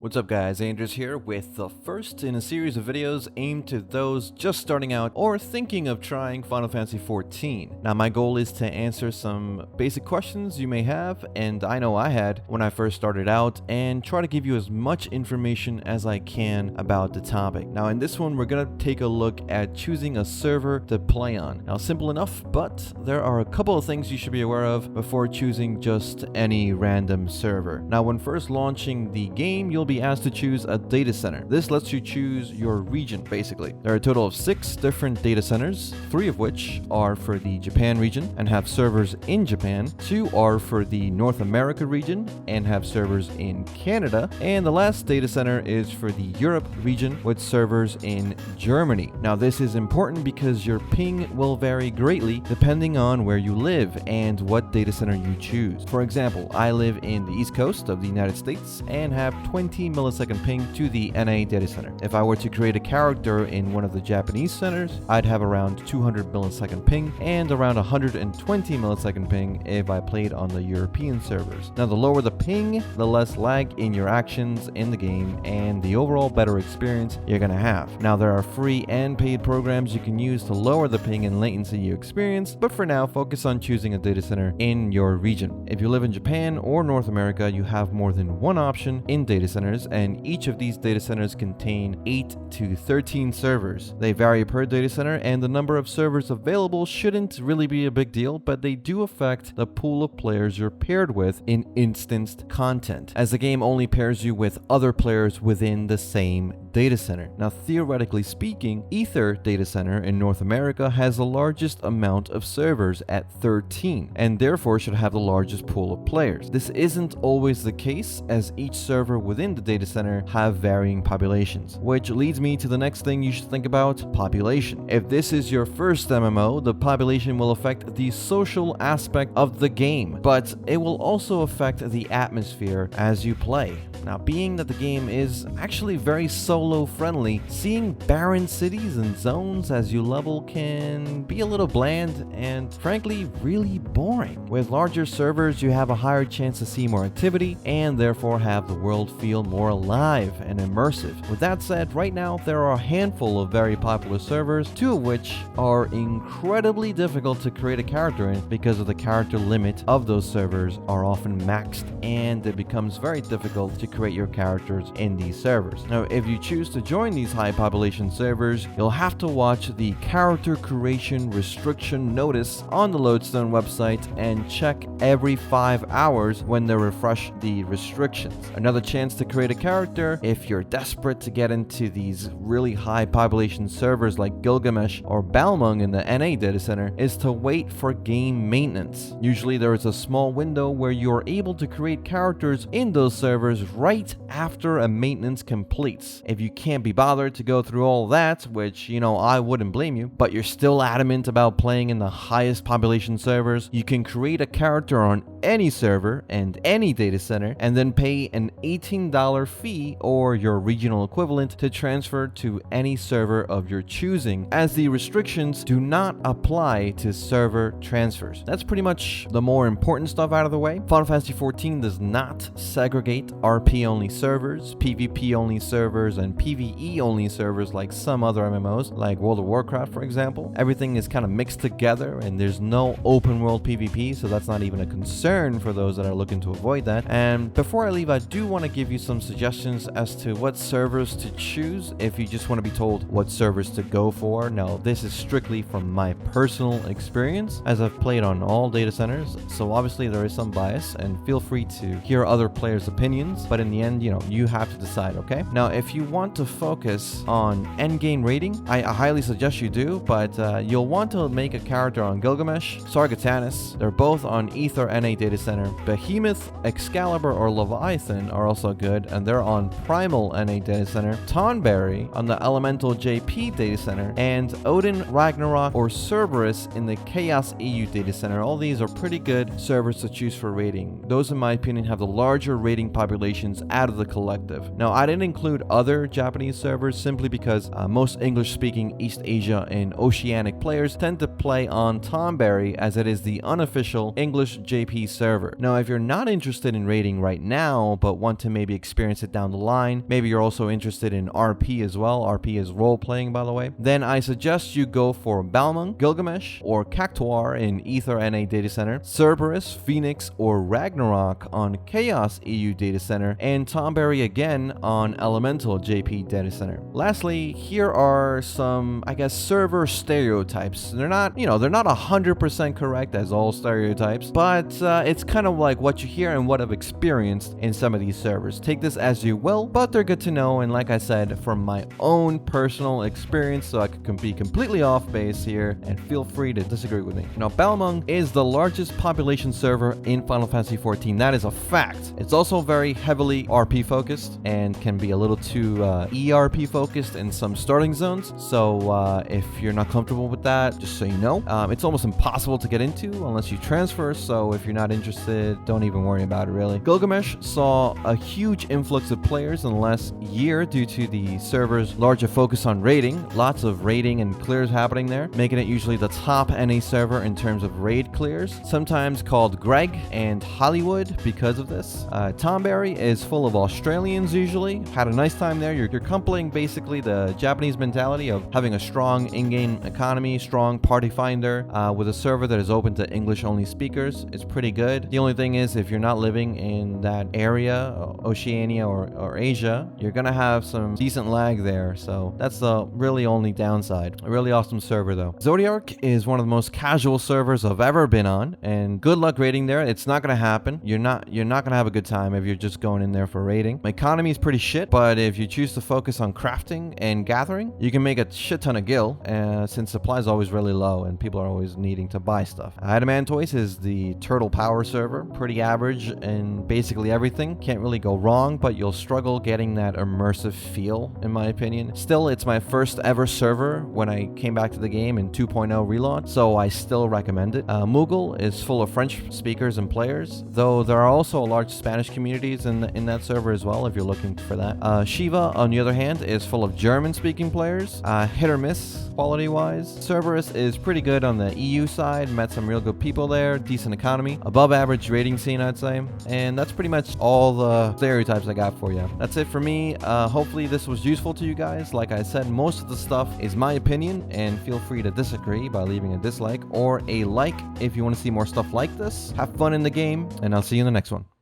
What's up guys, Andrews here with the first in a series of videos aimed to those just starting out or thinking of trying Final Fantasy XIV. Now my goal is to answer some basic questions you may have, and I know I had when I first started out, and try to give you as much information as I can about the topic. Now in this one we're going to take a look at choosing a server to play on. Now simple enough, but there are a couple of things you should be aware of before choosing just any random server. Now when first launching the game, you'll be asked to choose a data center. This lets you choose your region, basically. There are a total of 6 different data centers, 3 of which are for the Japan region and have servers in Japan, 2 are for the North America region and have servers in Canada, and the last data center is for the Europe region with servers in Germany. Now this is important because your ping will vary greatly depending on where you live and what data center you choose. For example, I live in the East Coast of the United States and have 20 millisecond ping to the NA data center. If I were to create a character in one of the Japanese centers, I'd have around 200 millisecond ping and around 120 millisecond ping if I played on the European servers. Now the lower the ping, the less lag in your actions in the game and the overall better experience you're gonna have. Now there are free and paid programs you can use to lower the ping and latency you experience, but for now focus on choosing a data center in your region. If you live in Japan or North America, you have more than one option in data centers, and each of these data centers contain 8 to 13 servers. They vary per data center, and the number of servers available shouldn't really be a big deal, but they do affect the pool of players you're paired with in instanced content, as the game only pairs you with other players within the same data center. Now theoretically speaking, Ether data center in North America has the largest amount of servers at 13, and therefore should have the largest pool of players. This isn't always the case, as each server within the data center have varying populations, which leads me to the next thing you should think about: population. If this is your first MMO, the population will affect the social aspect of the game, but it will also affect the atmosphere as you play. Now, being that the game is actually very solo friendly, seeing barren cities and zones as you level can be a little bland and frankly really boring. With larger servers, you have a higher chance to see more activity and therefore have the world feel more alive and immersive. With that said, right now there are a handful of very popular servers, 2 of which are incredibly difficult to create a character in because of the character limit of those servers are often maxed, and it becomes very difficult to create your characters in these servers. Now, if you choose to join these high population servers, you'll have to watch the character creation restriction notice on the Lodestone website and check every 5 hours when they refresh the restrictions. Another chance to create a character, if you're desperate to get into these really high population servers like Gilgamesh or Balmung in the NA data center, is to wait for game maintenance. Usually there is a small window where you're able to create characters in those servers right after a maintenance completes. If you can't be bothered to go through all that, which, you know, I wouldn't blame you, but you're still adamant about playing in the highest population servers, you can create a character on any server and any data center and then pay an $18 fee or your regional equivalent to transfer to any server of your choosing, as the restrictions do not apply to server transfers. That's pretty much the more important stuff out of the way. Final Fantasy XIV does not segregate RP only servers, PvP only servers, and PvE only servers like some other MMOs, like World of Warcraft for example. Everything is kind of mixed together and there's no open world PvP, so that's not even a concern for those that are looking to avoid that. And before I leave, I do want to give you some suggestions as to what servers to choose if you just want to be told what servers to go for. Now this is strictly from my personal experience, as I've played on all data centers, so obviously there is some bias, and feel free to hear other players' opinions, but in the end, you know, you have to decide, okay? Now if you want to focus on endgame rating, I highly suggest you do, but you'll want to make a character on Gilgamesh, Sargatanas. They're both on Ether NA data center. Behemoth, Excalibur, or Leviathan are also good, and they're on Primal NA data center. Tonberry on the Elemental JP data center, and Odin, Ragnarok, or Cerberus in the Chaos EU data center. All these are pretty good servers to choose for rating. Those in my opinion have the larger rating populations out of the collective. Now I didn't include other other Japanese servers simply because most English-speaking East Asia and Oceanic players tend to play on Tomberry as it is the unofficial English JP server. Now, if you're not interested in raiding right now, but want to maybe experience it down the line, maybe you're also interested in RP as well, RP is role-playing by the way, then I suggest you go for Balmung, Gilgamesh, or Cactuar in Ether NA Data Center, Cerberus, Phoenix, or Ragnarok on Chaos EU Data Center, and Tomberry again on Elemental JP Data Center. Lastly, here are some, I guess, server stereotypes. They're not, they're not 100% correct as all stereotypes, but it's kind of like what you hear and what I've experienced in some of these servers. Take this as you will, but they're good to know, and like I said, from my own personal experience, so I could be completely off base here, and feel free to disagree with me. Now, Balmung is the largest population server in Final Fantasy XIV. That is a fact. It's also very heavily RP focused and can be a little too ERP focused in some starting zones. So if you're not comfortable with that, just so you know, it's almost impossible to get into unless you transfer. So if you're not interested, don't even worry about it really. Gilgamesh saw a huge influx of players in the last year due to the server's larger focus on raiding. Lots of raiding and clears happening there, making it usually the top NA server in terms of raid clears, sometimes called Greg and Hollywood because of this. Tomberry is full of Australians usually. Had a nice time there. You're coupling basically the Japanese mentality of having a strong in-game economy, strong party finder, with a server that is open to English-only speakers. It's pretty good. The only thing is, if you're not living in that area, Oceania or Asia, you're gonna have some decent lag there. So that's the really only downside. A really awesome server though. Zodiac is one of the most casual servers I've ever been on, and good luck raiding there. It's not gonna happen. You're not gonna have a good time if you're just going in there for raiding. My economy is pretty shit, but if you choose to focus on crafting and gathering, you can make a shit ton of gil, since supply is always really low and people are always needing to buy stuff. Adamantoise is the turtle power server, pretty average in basically everything. Can't really go wrong, but you'll struggle getting that immersive feel, in my opinion. Still, it's my first ever server when I came back to the game in 2.0 relaunch, so I still recommend it. Moogle is full of French speakers and players, though there are also large Spanish communities in that server as well if you're looking for that. Shiva, on the other hand, is full of German-speaking players, hit or miss quality-wise. Cerberus is pretty good on the EU side, met some real good people there, decent economy, above average rating scene, I'd say, and that's pretty much all the stereotypes I got for you. That's it for me. Hopefully this was useful to you guys. Like I said, most of the stuff is my opinion, and feel free to disagree by leaving a dislike or a like if you want to see more stuff like this. Have fun in the game, and I'll see you in the next one.